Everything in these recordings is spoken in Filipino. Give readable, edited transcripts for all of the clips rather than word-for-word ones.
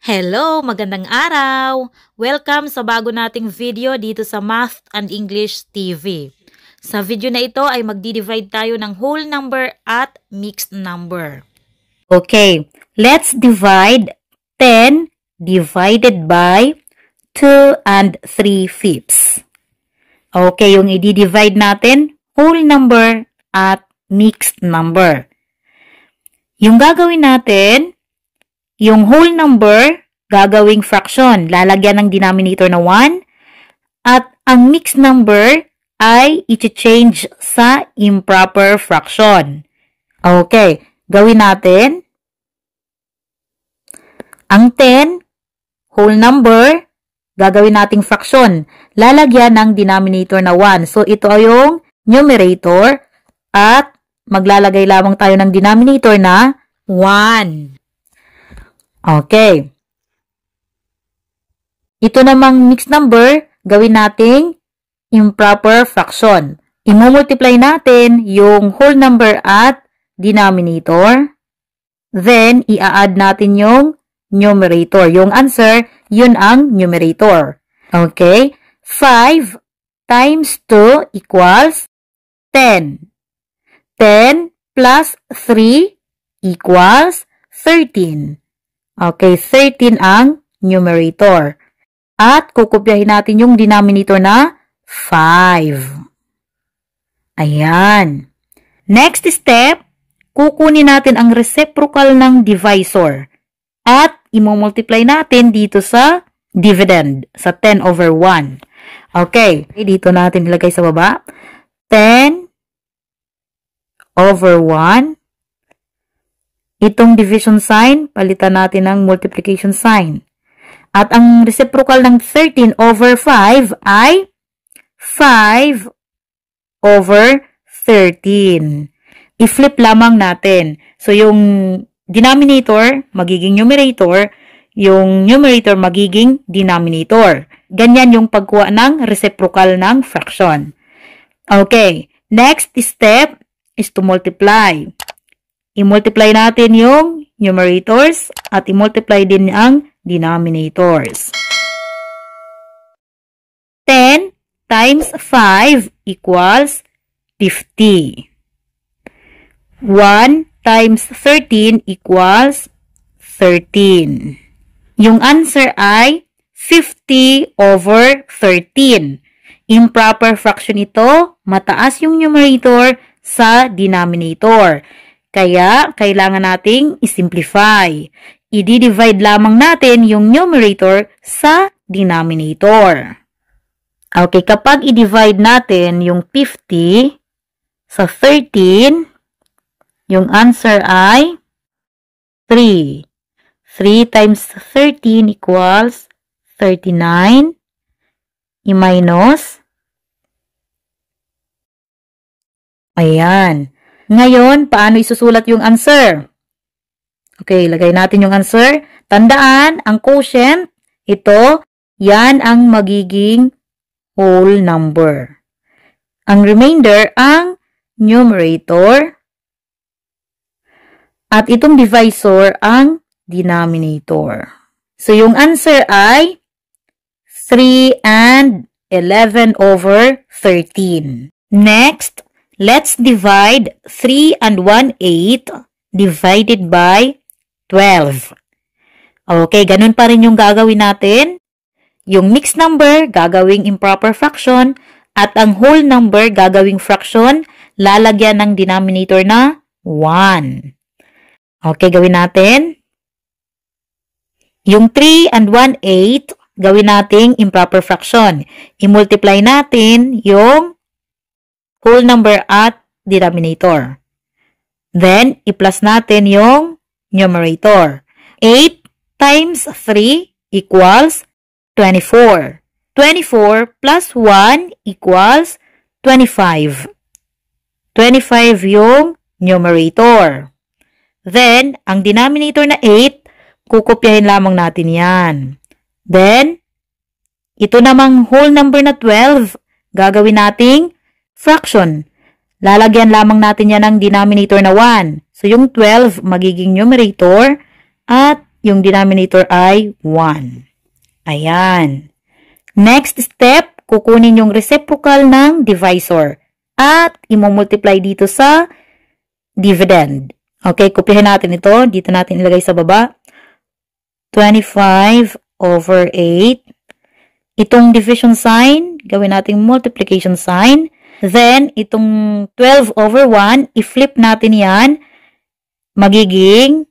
Hello! Magandang araw! Welcome sa bago nating video dito sa Math and English TV. Sa video na ito ay magdi-divide tayo ng whole number at mixed number. Okay, let's divide 10 divided by 2 and 3/5. Okay, yung i-divide natin, whole number at mixed number. Yung gagawin natin, yung whole number, gagawing fraction. Lalagyan ng denominator na 1. At ang mixed number ay i-change sa improper fraction. Okay, gawin natin. Ang 10, whole number, gagawin nating fraction. Lalagyan ng denominator na 1. So, ito ay yung numerator at maglalagay lamang tayo ng denominator na 1. Okay. Ito namang mixed number, gawin nating improper fraction. I-multiply natin yung whole number at denominator. Then, i-add natin yung numerator. Yung answer, yun ang numerator. Okay? 5 times 2 equals 10. 10 plus 3 equals 13. Okay, 13 ang numerator. At kukopyahin natin yung denominator na 5. Ayan. Next step, kukunin natin ang reciprocal ng divisor. At imumultiply natin dito sa dividend, sa 10 over 1. Okay, dito natin ilagay sa baba. 10 over 1. Itong division sign, palitan natin ng multiplication sign. At ang reciprocal ng 13 over 5 ay 5 over 13. I-flip lamang natin. So, yung denominator magiging numerator, yung numerator magiging denominator. Ganyan yung pagkuha ng reciprocal ng fraction. Okay, next step is to multiply. I-multiply natin yung numerators at i-multiply din ang denominators. 10 times 5 equals 50. 1 times 13 equals 13. Yung answer ay 50 over 13. Improper fraction ito, mataas yung numerator sa denominator. Kaya, kailangan nating isimplify. I-divide lamang natin yung numerator sa denominator. Okay, kapag i-divide natin yung 50 sa 13, yung answer ay 3. 3 times 13 equals 39. I-minus. Ayan. Ngayon, paano isusulat yung answer? Okay, lagay natin yung answer. Tandaan, ang quotient, ito, yan ang magiging whole number. Ang remainder, ang numerator. At itong divisor, ang denominator. So, yung answer ay 3 and 11 over 13. Next, let's divide 3 and 1/8 divided by 12. Okay, ganun pa rin yung gagawin natin. Yung mixed number, gagawing improper fraction. At ang whole number, gagawing fraction. Lalagyan ng denominator na 1. Okay, gawin natin. Yung 3 and 1/8, gawin nating improper fraction. I-multiply natin yung whole number at denominator. Then, i-plus natin yung numerator. 8 times 3 equals 24. 24 plus 1 equals 25. 25 yung numerator. Then, ang denominator na 8, kukopyahin lamang natin yan. Then, ito namang whole number na 12, gagawin nating fraction. Lalagyan lamang natin yan ng denominator na 1. So, yung 12 magiging numerator at yung denominator ay 1. Ayan. Next step, kukunin yung reciprocal ng divisor at imomultiply dito sa dividend. Okay, kopyahin natin ito. Dito natin ilagay sa baba. 25 over 8. Itong division sign, gawin natin multiplication sign. Then, itong 12 over 1, i-flip natin yan. Magiging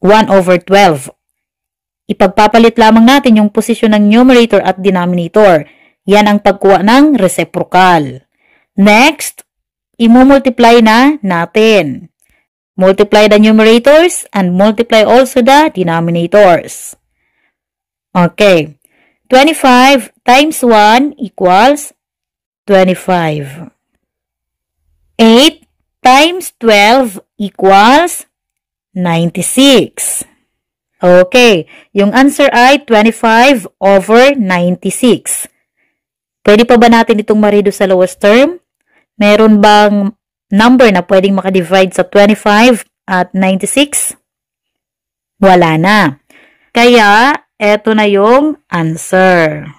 1 over 12. Ipagpapalit lamang natin yung posisyon ng numerator at denominator. Yan ang pagkuha ng reciprocal. Next, imumultiply na natin. Multiply the numerators and multiply also the denominators. Okay. 25 times 1 equals 25. 8 times 12 equals 96. Okay, yung answer ay 25 over 96. Pwede pa ba natin itong ma-reduce sa lowest term? Meron bang number na pwedeng makadivide sa 25 at 96? Wala na. Kaya, eto na yung answer.